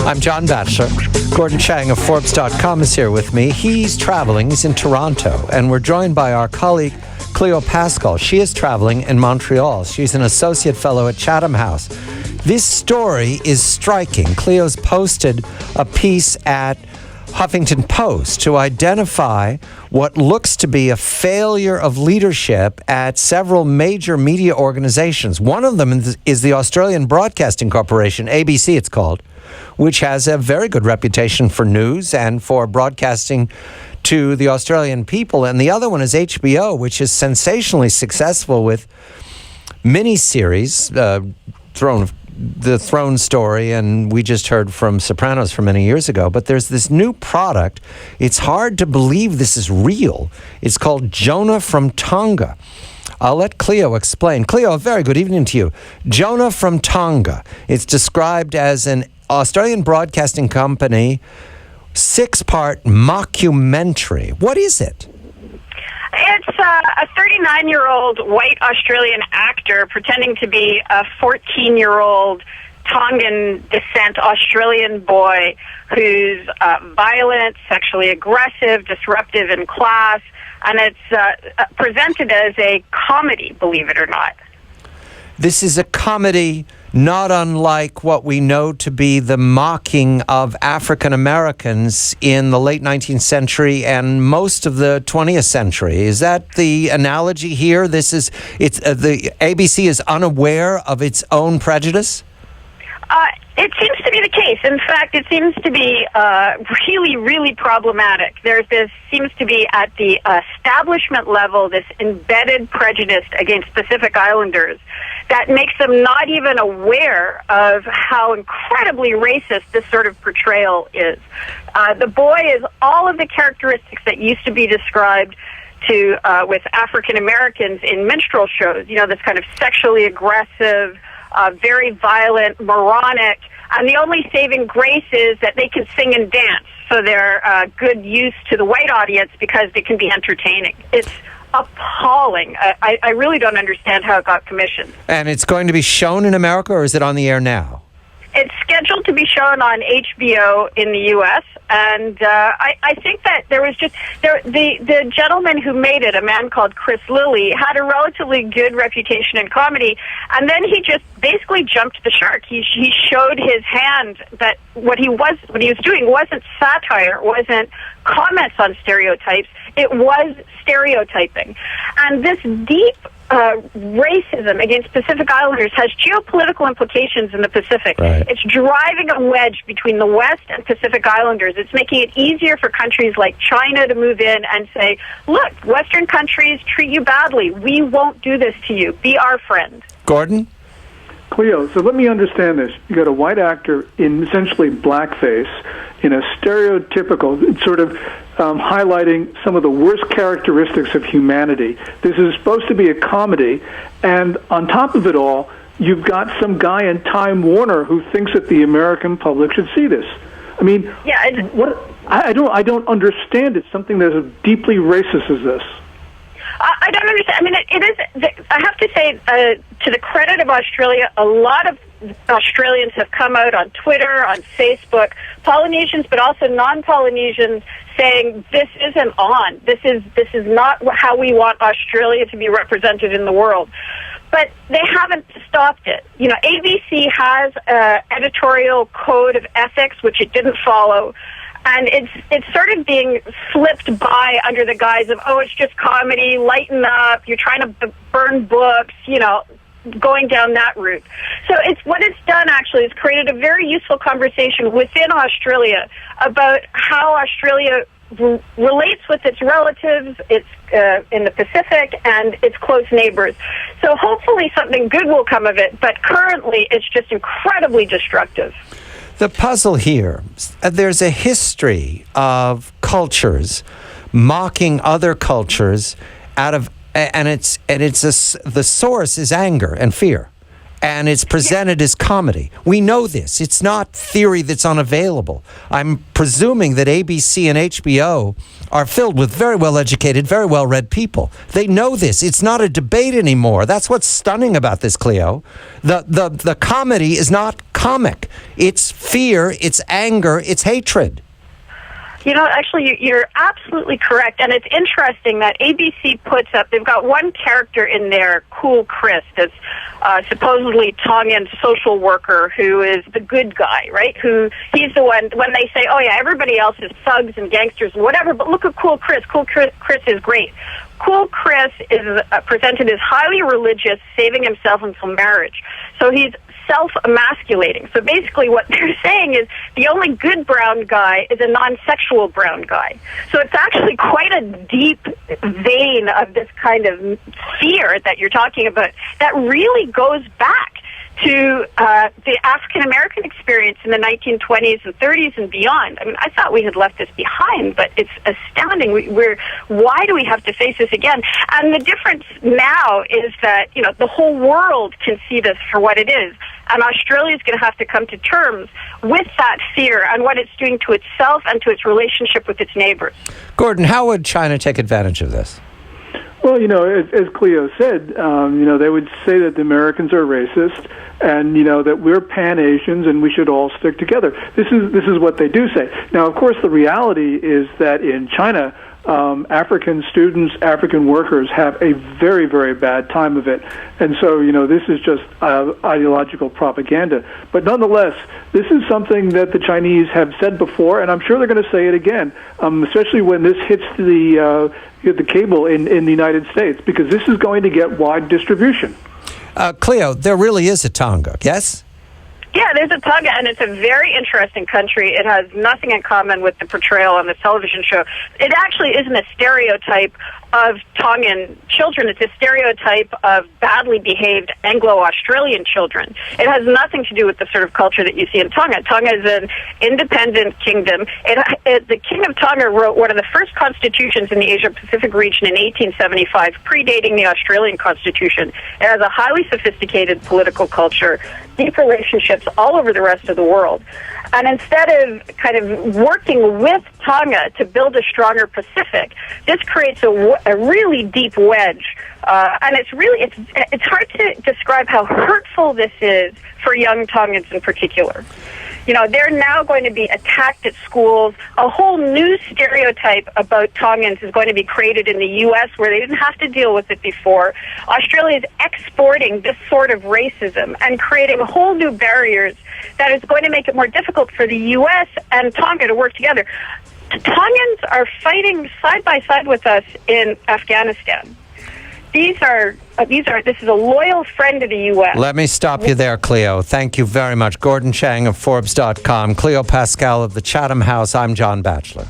I'm John Batchelor. Gordon Chang of Forbes.com is here with me. He's traveling. He's in Toronto. And we're joined by our colleague, Cleo Paskal. She is traveling in Montreal. She's an associate fellow at Chatham House. This story is striking. Cleo's posted a piece at Huffington Post to identify what looks to be a failure of leadership at several major media organizations. One of them is the Australian Broadcasting Corporation, ABC it's called, which has a very good reputation for news and for broadcasting to the Australian people. And the other one is HBO, which is sensationally successful with miniseries, the Throne story, and we just heard from Sopranos from many years ago. But there's this new product. It's hard to believe this is real. It's called Jonah from Tonga. I'll let Cleo explain. Cleo, a very good evening to you. Jonah from Tonga. It's described as an Australian broadcasting company 6-part mockumentary. What is it? It's a 39-year-old white Australian actor pretending to be a 14-year-old Tongan descent Australian boy who's violent, sexually aggressive, disruptive in class, and it's presented as a comedy, believe it or not. This is a comedy not unlike what we know to be the mocking of African Americans in the late 19th century and most of the 20th century. Is that the analogy here? The ABC is unaware of its own prejudice? It seems to be the case. In fact, it seems to be really, really problematic. Seems to be at the establishment level this embedded prejudice against Pacific Islanders that makes them not even aware of how incredibly racist this sort of portrayal is. The boy is all of the characteristics that used to be described with African Americans in minstrel shows. You know, this kind of sexually aggressive, very violent, moronic, and the only saving grace is that they can sing and dance, so they're good use to the white audience because they can be entertaining. It's appalling. I really don't understand how it got commissioned. And it's going to be shown in America, or is it on the air now? It's scheduled to be shown on HBO in the U.S., and I think that the gentleman who made it, a man called Chris Lilly, had a relatively good reputation in comedy, and then he just basically jumped the shark. He showed his hand that what he was doing wasn't satire, wasn't comments on stereotypes, it was stereotyping. And this deep racism against Pacific Islanders has geopolitical implications in the Pacific. Right. It's driving a wedge between the West and Pacific Islanders. It's making it easier for countries like China to move in and say, look, Western countries treat you badly. We won't do this to you. Be our friend. Gordon? Cleo, so let me understand this. You got a white actor in essentially blackface in a stereotypical sort of highlighting some of the worst characteristics of humanity. This is supposed to be a comedy, and on top of it all, you've got some guy in Time Warner who thinks that the American public should see this. I mean, I don't understand it. Something that is deeply racist as this. I don't understand. I mean, it is. I have to say, to the credit of Australia, a lot of Australians have come out on Twitter, on Facebook, Polynesians, but also non-Polynesians, saying this isn't on. This is not how we want Australia to be represented in the world. But they haven't stopped it. You know, ABC has an editorial code of ethics, which it didn't follow. And it's sort of being slipped by under the guise of, oh, it's just comedy, lighten up, you're trying to burn books, you know, going down that route. So what it's done actually is created a very useful conversation within Australia about how Australia relates with its relatives, its in the Pacific, and its close neighbors. So hopefully something good will come of it, but currently it's just incredibly destructive. The puzzle here, there's a history of cultures mocking other cultures the source is anger and fear. And it's presented as comedy. We know this. It's not theory that's unavailable. I'm presuming that ABC and HBO are filled with very well-educated, very well-read people. They know this. It's not a debate anymore. That's what's stunning about this, Cleo. The comedy is not comic. It's fear, it's anger, it's hatred. Actually, you're absolutely correct. And it's interesting that ABC puts up, they've got one character in there, Cool Chris, that's supposedly Tongan social worker who is the good guy, right? He's the one, when they say, oh yeah, everybody else is thugs and gangsters and whatever, but look at Cool Chris. Cool Chris is great. Cool Chris is presented as highly religious, saving himself until marriage. So he's self-emasculating. So basically what they're saying is the only good brown guy is a non-sexual brown guy. So it's actually quite a deep vein of this kind of fear that you're talking about that really goes back to the African-American experience in the 1920s and 30s and beyond. I mean, I thought we had left this behind, but it's astounding. Why do we have to face this again? And the difference now is that, the whole world can see this for what it is. And Australia is going to have to come to terms with that fear and what it's doing to itself and to its relationship with its neighbors. Gordon, how would China take advantage of this? Well, as Cleo said, they would say that the Americans are racist, and that we're Pan-Asians and we should all stick together. This is what they do say. Now, of course, the reality is that in China, African students, African workers have a very, very bad time of it. And so, this is just ideological propaganda. But nonetheless, this is something that the Chinese have said before, and I'm sure they're going to say it again, especially when this hits the cable in the United States, because this is going to get wide distribution. Cleo, there really is a Tonga, yes? Yeah, there's a Tonga, and it's a very interesting country. It has nothing in common with the portrayal on the television show. It actually isn't a stereotype of Tongan children. It's a stereotype of badly behaved Anglo-Australian children. It has nothing to do with the sort of culture that you see in Tonga. Tonga is an independent kingdom. The King of Tonga wrote one of the first constitutions in the Asia-Pacific region in 1875, predating the Australian Constitution. It has a highly sophisticated political culture, deep relationships all over the rest of the world. And instead of kind of working with Tonga to build a stronger Pacific, this creates a really deep wedge. And it's hard to describe how hurtful this is for young Tongans in particular. They're now going to be attacked at schools. A whole new stereotype about Tongans is going to be created in the U.S. where they didn't have to deal with it before. Australia is exporting this sort of racism and creating whole new barriers that is going to make it more difficult for the U.S. and Tonga to work together. Tongans are fighting side by side with us in Afghanistan. This is a loyal friend of the U.S. Let me stop you there, Cleo. Thank you very much. Gordon Chang of Forbes.com, Cleo Paskal of the Chatham House. I'm John Batchelor.